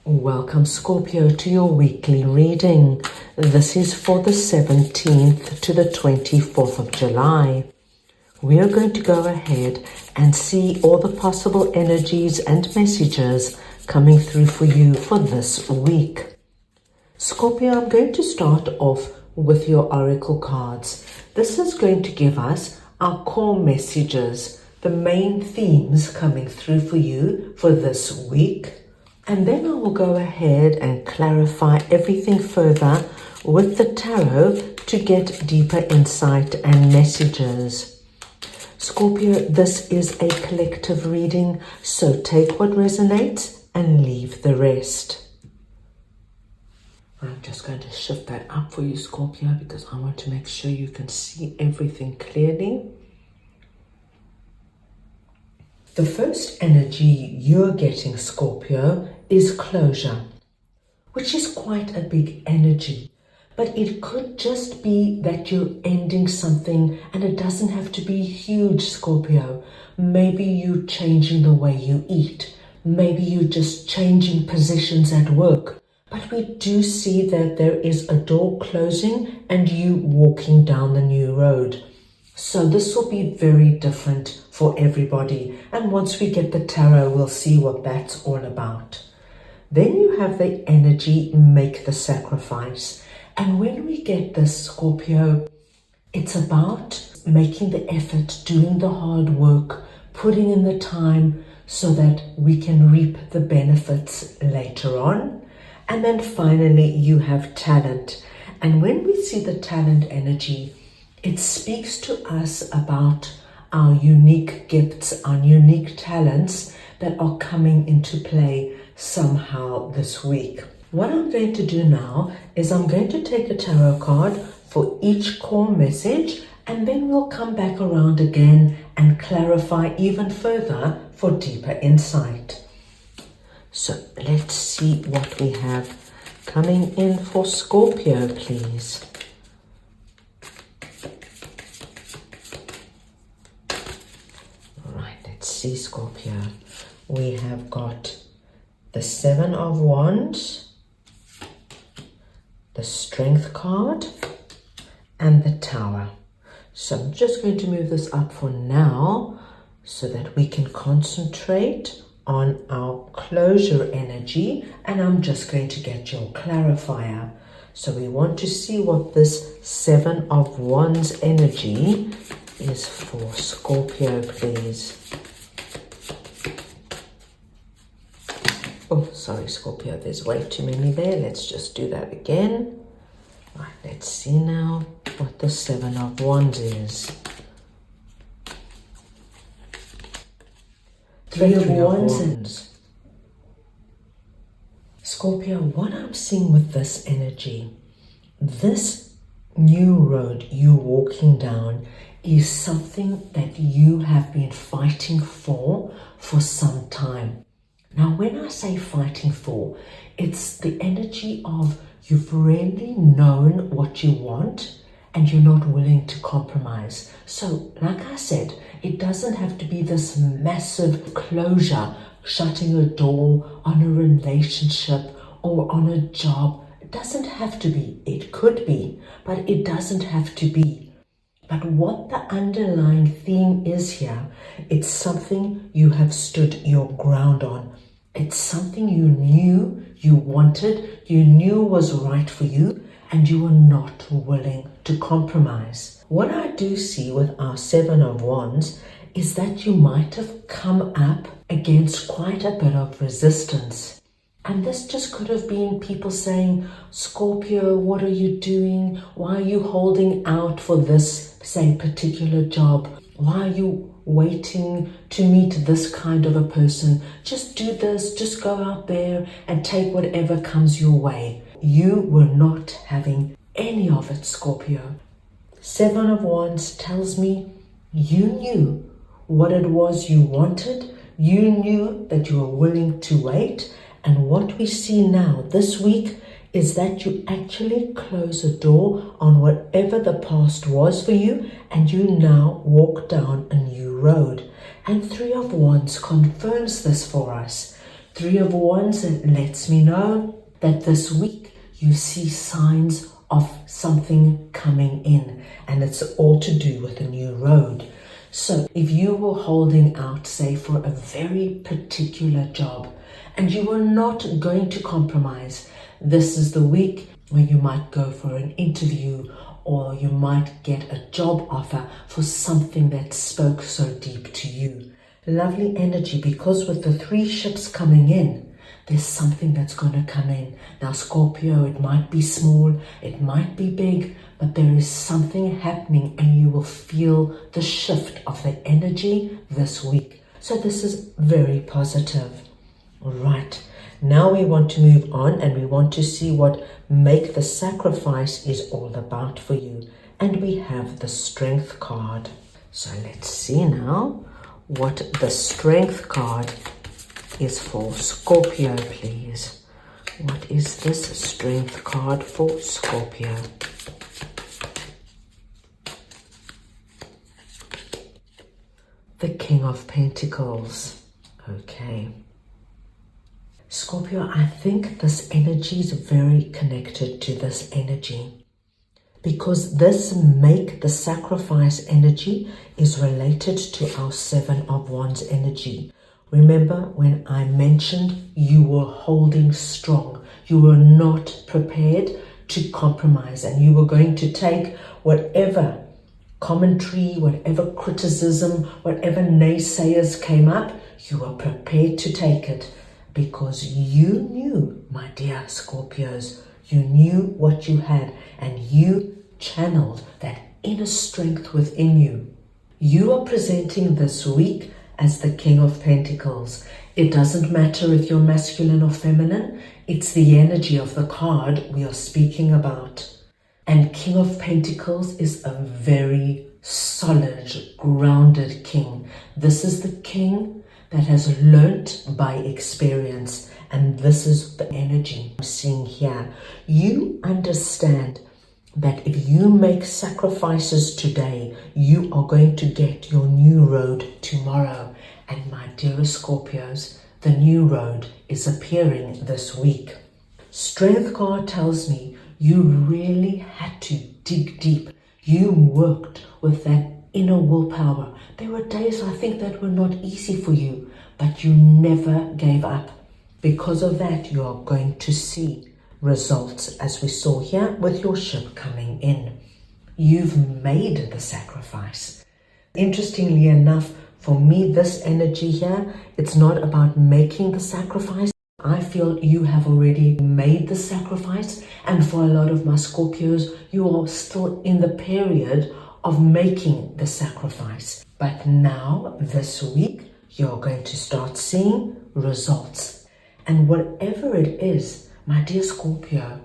Welcome Scorpio to your weekly reading. This is for the 17th to the 24th of July. We are going to go ahead and see all the possible energies and messages coming through for you for this week. Scorpio, I'm going to start off with your oracle cards. This is going to give us our core messages, the main themes coming through for you for this week. And then I will go ahead and clarify everything further with the tarot to get deeper insight and messages. Scorpio, this is a collective reading, so take what resonates and leave the rest. I'm just going to shift that up for you, Scorpio, because I want to make sure you can see everything clearly. The first energy you're getting, Scorpio, is closure, which is quite a big energy. But it could just be that you're ending something, and it doesn't have to be huge, Scorpio. Maybe you're changing the way you eat. Maybe you're just changing positions at work. But we do see that there is a door closing and you walking down the new road. So this will be very different for everybody. And once we get the tarot, we'll see what that's all about. Then you have the energy, make the sacrifice. And when we get this, Scorpio, it's about making the effort, doing the hard work, putting in the time so that we can reap the benefits later on. And then finally, you have talent. And when we see the talent energy, it speaks to us about our unique gifts, our unique talents that are coming into play somehow this week. What I'm going to do now is I'm going to take a tarot card for each core message, and then we'll come back around again and clarify even further for deeper insight. So let's see what we have coming in for Scorpio, please. Let's see, Scorpio. We have got the Seven of Wands, the Strength card, and the Tower. So I'm just going to move this up for now so that we can concentrate on our closure energy, and I'm just going to get your clarifier. So we want to see what this Seven of Wands energy is for Scorpio, please. Oh, sorry, Scorpio, there's way too many there. Let's just do that again. Right, let's see now what the Seven of Wands is. Three of Wands. Scorpio, what I'm seeing with this energy, this new road you're walking down is something that you have been fighting for some time. Now, when I say fighting for, it's the energy of you've really known what you want and you're not willing to compromise. So, like I said, it doesn't have to be this massive closure, shutting a door on a relationship or on a job. It doesn't have to be. It could be, but it doesn't have to be. But what the underlying theme is here, it's something you have stood your ground on. It's something you knew you wanted, you knew was right for you, and you were not willing to compromise. What I do see with our Seven of Wands is that you might have come up against quite a bit of resistance. And this just could have been people saying, Scorpio, what are you doing? Why are you holding out for this, say, particular job? Why are you waiting to meet this kind of a person? Just do this, just go out there and take whatever comes your way. You were not having any of it, Scorpio. Seven of Wands tells me you knew what it was you wanted. You knew that you were willing to wait. And what we see now this week is that you actually close a door on whatever the past was for you, and you now walk down a new road. And Three of Wands confirms this for us. Three of Wands lets me know that this week you see signs of something coming in, and it's all to do with a new road. So if you were holding out, say, for a very particular job and you were not going to compromise, this is the week where you might go for an interview, or you might get a job offer for something that spoke so deep to you. Lovely energy, because with the 3 ships coming in, there's something that's going to come in. Now, Scorpio, it might be small, it might be big, but there is something happening and you will feel the shift of the energy this week. So this is very positive. Right, now we want to move on and we want to see what Make the Sacrifice is all about for you. And we have the Strength card. So let's see now what the Strength card is for Scorpio, please. What is this Strength card for Scorpio? The King of Pentacles. Okay. Scorpio, I think this energy is very connected to this energy, because this Make the Sacrifice energy is related to our 7 of Wands energy. Remember when I mentioned you were holding strong, you were not prepared to compromise, and you were going to take whatever commentary, whatever criticism, whatever naysayers came up, you were prepared to take it, because you knew, my dear Scorpios, you knew what you had, and you channeled that inner strength within you. You are presenting this week as the King of Pentacles. It doesn't matter if you're masculine or feminine, it's the energy of the card we are speaking about. And King of Pentacles is a very solid, grounded king. This is the king that has learnt by experience, and this is the energy I'm seeing here. You understand that if you make sacrifices today, you are going to get your new road tomorrow. And my dearest Scorpios, the new road is appearing this week. Strength card tells me you really had to dig deep. You worked with that inner willpower. There were days, I think, that were not easy for you, but you never gave up. Because of that, you are going to see results, as we saw here with your ship coming in. You've made the sacrifice. Interestingly enough, for me, this energy here, it's not about making the sacrifice. I feel you have already made the sacrifice, and for a lot of my Scorpios, you are still in the period of making the sacrifice. But now, this week, you're going to start seeing results. And whatever it is, my dear Scorpio,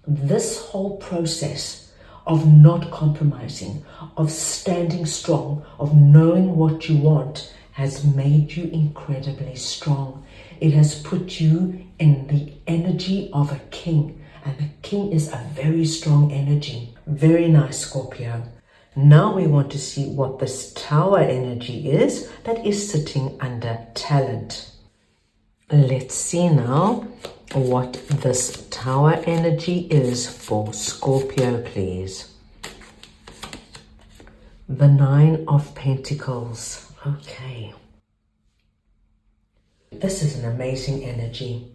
this whole process of not compromising, of standing strong, of knowing what you want, has made you incredibly strong. It has put you in the energy of a king, and the king is a very strong energy. Very nice, Scorpio. Now we want to see what this Tower energy is that is sitting under talent. Let's see now what this Tower energy is for Scorpio, please. The 9 of Pentacles. Okay. This is an amazing energy,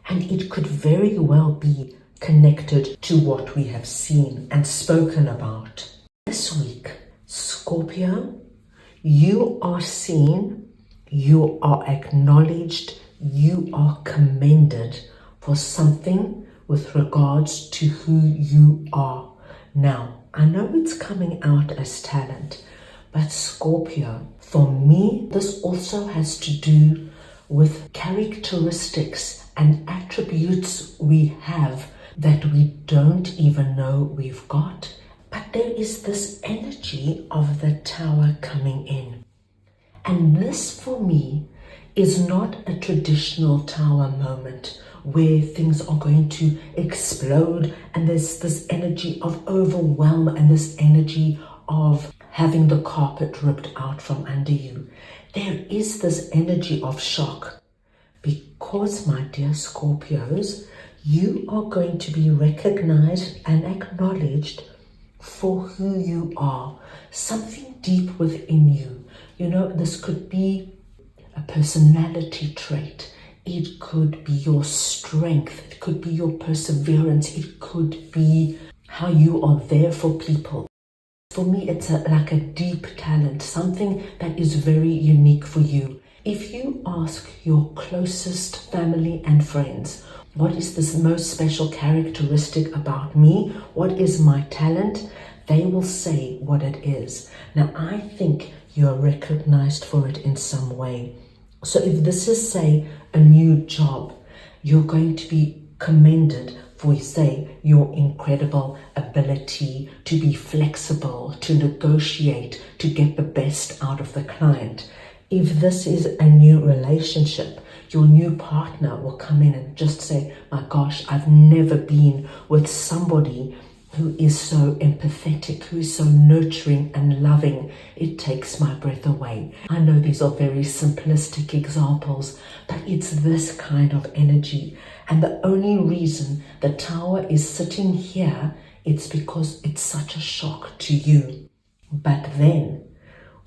and it could very well be connected to what we have seen and spoken about. This week, Scorpio, you are seen, you are acknowledged, you are commended for something with regards to who you are. Now, I know it's coming out as talent, but Scorpio, for me, this also has to do with characteristics and attributes we have that we don't even know we've got. But there is this energy of the Tower coming in. And this, for me, is not a traditional Tower moment where things are going to explode and there's this energy of overwhelm and this energy of having the carpet ripped out from under you. There is this energy of shock. because, my dear Scorpios, you are going to be recognized and acknowledged for who you are, something deep within you. You know, this could be a personality trait. It could be your strength. It could be your perseverance. It could be how you are there for people. For me, it's like a deep talent, something that is very unique for you. If you ask your closest family and friends, what is this most special characteristic about me? What is my talent? They will say what it is. Now, I think you're recognized for it in some way. So if this is, say, a new job, you're going to be commended for, say, your incredible ability to be flexible, to negotiate, to get the best out of the client. If this is a new relationship, your new partner will come in and just say, my gosh, I've never been with somebody who is so empathetic, who is so nurturing and loving. It takes my breath away. I know these are very simplistic examples, but it's this kind of energy. And the only reason the Tower is sitting here, it's because it's such a shock to you. But then,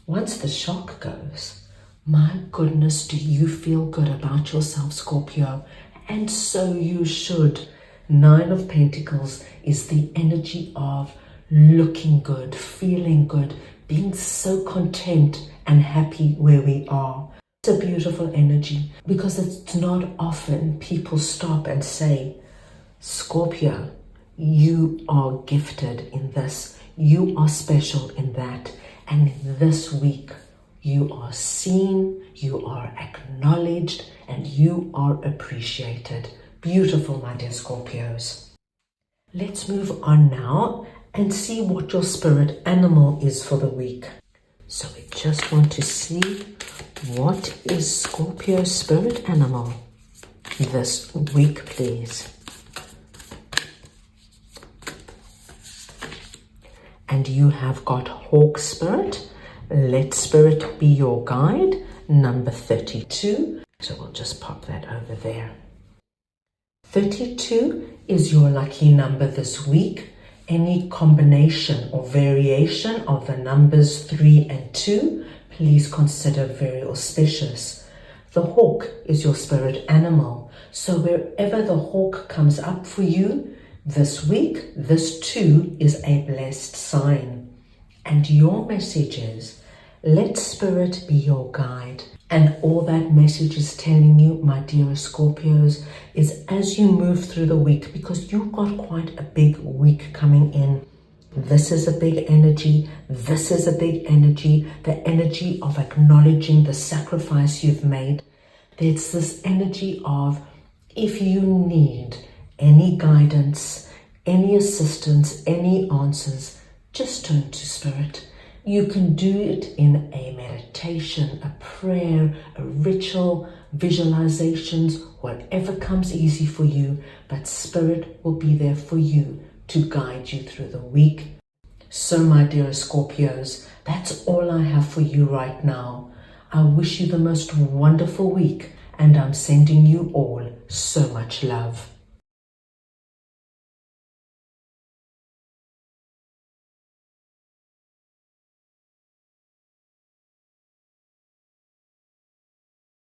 once the shock goes, my goodness, do you feel good about yourself, Scorpio? And so you should. 9 of Pentacles is the energy of looking good, feeling good, being so content and happy where we are. It's a beautiful energy because it's not often people stop and say, Scorpio, you are gifted in this, you are special in that, and this week you are seen, you are acknowledged, and you are appreciated. Beautiful, my dear Scorpios. Let's move on now and see what your spirit animal is for the week. So we just want to see, what is Scorpio's spirit animal this week, please? And you have got Hawk Spirit. Let Spirit be your guide, number 32. So we'll just pop that over there. 32 is your lucky number this week. Any combination or variation of the numbers 3 and 2, please consider very auspicious. The hawk is your spirit animal. So wherever the hawk comes up for you this week, this too is a blessed sign. And your message is, let Spirit be your guide. And all that message is telling you, my dear Scorpios, is as you move through the week, because you've got quite a big week coming in. This is a big energy. This is a big energy. The energy of acknowledging the sacrifice you've made. There's this energy of, if you need any guidance, any assistance, any answers, just turn to Spirit. You can do it in a meditation, a prayer, a ritual, visualizations, whatever comes easy for you, but Spirit will be there for you to guide you through the week. So, my dear Scorpios, that's all I have for you right now. I wish you the most wonderful week, and I'm sending you all so much love.